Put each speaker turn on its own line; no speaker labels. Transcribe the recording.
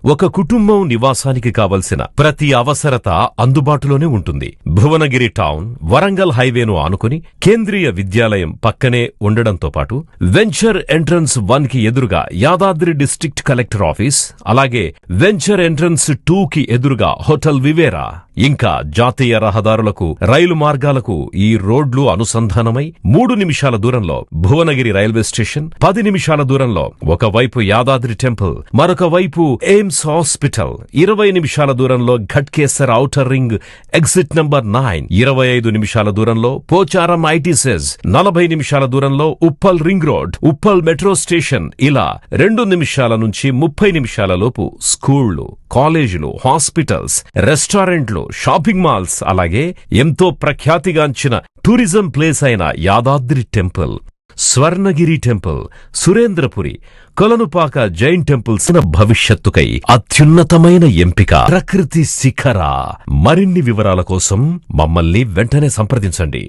ఒక కుటుంబం నివాసానికి కావలసిన ప్రతి అవసరత అందుబాటులోనే ఉంటుంది. భువనగిరి టౌన్ వరంగల్ హైవేను ఆనుకుని కేంద్రీయ విద్యాలయం పక్కనే ఉండడంతో పాటు వెంచర్ ఎంట్రన్స్ 1 కి ఎదురుగా యాదాద్రి డిస్ట్రిక్ట్ కలెక్టర్ ఆఫీస్, అలాగే వెంచర్ ఎంట్రన్స్ 2 కి ఎదురుగా హోటల్ వివేరా, ఇంకా జాతీయ రహదారులకు రైలు మార్గాలకు ఈ రోడ్లు అనుసంధానమై 3 నిమిషాల దూరంలో భువనగిరి రైల్వే స్టేషన్, 10 నిమిషాల దూరంలో ఒకవైపు యాదాద్రి టెంపుల్, మరొక వైపు ఎయిమ్స్ హాస్పిటల్, 20 నిమిషాల దూరంలో Ghatkesar outer ring exit number 9, 25 నిమిషాల దూరంలో పోచారం ఐటీసెస్, 40 నిమిషాల దూరంలో Uppal ring road, Uppal metro station. ఇలా 2 నిమిషాల నుంచి 30 నిమిషాల లోపు స్కూళ్లు, కాలేజీలు, హాస్పిటల్స్, రెస్టారెంట్లు, షాపింగ్ మాల్స్, అలాగే ఎంతో ప్రఖ్యాతిగాంచిన టూరిజం ప్లేస్ అయిన Yadadri temple, Swarnagiri temple, Surendrapuri, Kolanupaka Jain temples భవిష్యత్తుకై అత్యున్నతమైన ఎంపిక ప్రకృతి శిఖర. మరిన్ని వివరాల కోసం మమ్మల్ని వెంటనే సంప్రదించండి.